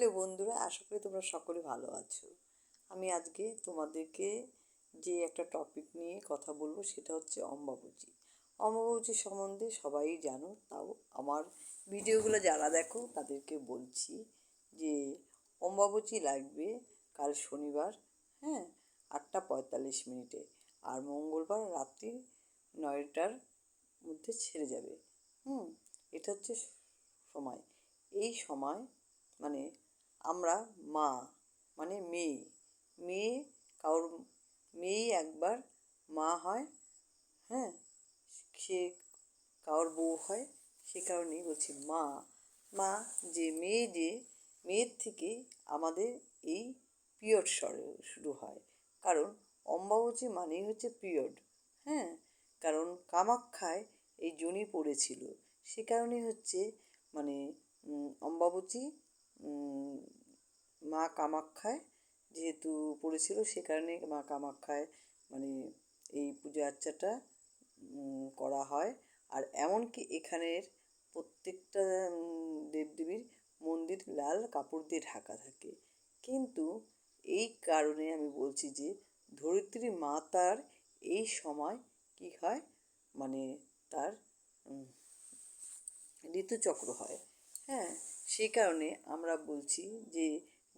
Hello বন্ধুরা, আশা করি তোমরা সকলে ভালো আছো। আমি আজকে তোমাদেরকে যে একটা টপিক নিয়ে কথা বলবো সেটা হচ্ছে অম্বাবচী। অম্বাবচী সম্বন্ধে সবাই জানো, তাও আমার ভিডিওগুলো যারা দেখো তাদেরকে বলছি যে অম্বাবচী লাগবে কাল শনিবার, হ্যাঁ, 8:45 আর মঙ্গলবার রাত্রি 9টার মধ্যে ছেড়ে যাবে। এটা হচ্ছে সময়। এই সময় মানে আমরা মা মানে মেয়ে মেয়ে কারোর মেয়ে একবার মা হয়, হ্যাঁ, সে কারোর বউ হয়। সে কারণেই বলছি মা মা যে মেয়ের থেকে আমাদের এই পিরিয়ড শুরু হয়। কারণ অম্বাবচী মানেই হচ্ছে পিরিয়ড, হ্যাঁ, কারণ কামাখ্যায় এই জনি পড়েছিল, সে কারণেই হচ্ছে মানে অম্বাবচী মা কামাখ্যায় যেহেতু পড়েছিল, সে কারণে মা কামাখ্যায় মানে এই পূজা আর্চাটা করা হয়। আর এমনকি এখানের প্রত্যেকটা দেবদেবীর মন্দির লাল কাপড় দিয়ে ঢাকা থাকে। কিন্তু এই কারণে আমি বলছি যে ধরিত্রী মাতার এই সময় কি হয়, মানে তার ঋতুচক্র হয়, হ্যাঁ। সেই কারণে আমরা বলছি যে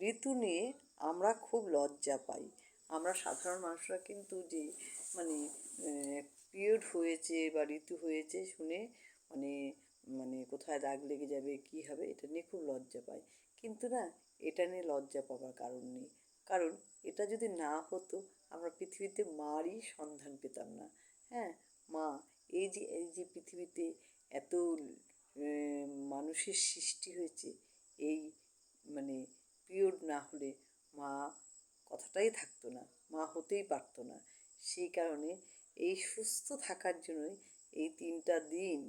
ঋতু নিয়ে আমরা খুব লজ্জা পাই। আমরা সাধারণ মানুষরা কিন্তু যে মানে পিরিয়ড হয়েছে বা ঋতু হয়েছে শুনে মানে মানে কোথায় দাগ লেগে যাবে, কী হবে, এটা নিয়ে খুব লজ্জা পাই। কিন্তু না, এটা নিয়ে লজ্জা পাবার কারণ নেই। কারণ এটা যদি না হতো আমরা পৃথিবীতে মারই সন্ধান পেতাম না, হ্যাঁ। মা এই যে পৃথিবীতে এত মানুষের সৃষ্টি হয়েছে, এই মানে পিরিয়ড না হলে মা কথাটাই থাকতো না, মা হতেই পারতো না। সেই কারণে এই সুস্থ থাকার জন্যই এই 3টা দিন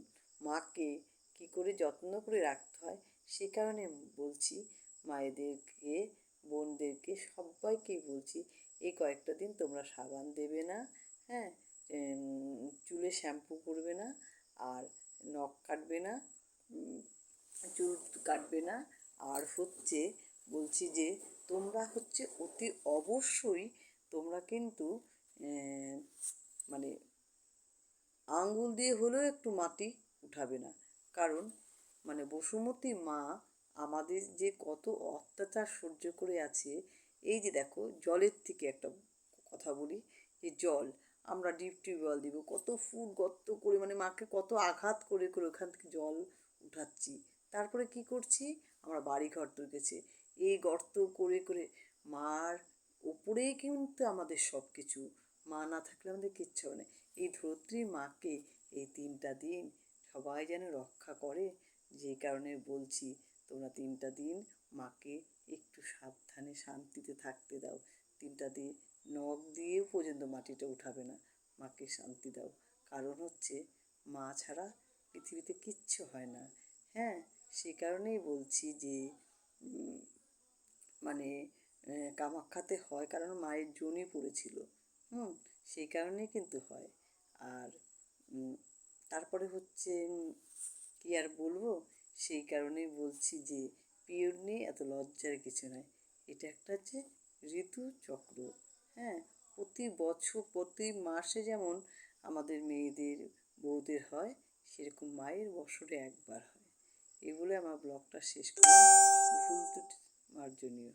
মাকে কী করে যত্ন করে রাখতে হয় সে কারণে বলছি মায়েদেরকে, বোনদেরকে, সবাইকেই বলছি এই কয়েকটা দিন তোমরা সাবান দেবে না, হ্যাঁ, চুলে শ্যাম্পু করবে না, আর নখ কাটবে না, চুল কাটবে না। আর হচ্ছে বলছি যে তোমরা হচ্ছে অতি অবশ্যই তোমরা কিন্তু মানে আঙুল দিয়ে হলেও একটু মাটি উঠাবে না। কারণ মানে বসুমতী মা আমাদের যে কত অত্যাচার সহ্য করে আছে। এই যে দেখো, জলের থেকে একটা কথা বলি, যে জল আমরা ডিপ টিউবওয়েল দিব, কত ফুট গর্ত করে মানে মাকে কত আঘাত করে করে ওখান থেকে জল উঠাচ্ছি। তারপরে কি করছি, আমরা বাড়ি ঘর তুলেছি, এই গর্ত করে করে মার উপরেই কিন্তু আমাদের সব কিছু। মা না থাকলে আমাদের কিচ্ছু হবে না। এই ধরিত্রী মাকে এই 3টা দিন সবাই যেন রক্ষা করে। যে কারণে বলছি তোমরা 3টা দিন মাকে একটু সাবধানে শান্তিতে থাকতে দাও। 3টা দিন নখ দিয়েও পর্যন্ত মাটিটা উঠাবে না, মাকে শান্তি দাও। কারণ হচ্ছে মা ছাড়া পৃথিবীতে কিচ্ছু হয় না, হ্যাঁ। সেই কারণেই বলছি যে মানে কামাখ্যাতে হয় কারণ মায়ের জনি পড়েছিল, সেই কারণেই কিন্তু হয়। আর তারপরে হচ্ছে কী আর বলবো, সেই কারণেই বলছি যে পিরিয়ড নিয়ে এত লজ্জার কিছু নয়। এটা একটা হচ্ছে ঋতুচক্র, হ্যাঁ। প্রতি বছর প্রতি মাসে যেমন আমাদের মেয়েদের বউদের হয়, সেরকম মায়ের বছরে একবার হয়। এগুলো আমার ব্লগটা শেষ করলাম, ভুল ত্রুটি মার্জনীয়।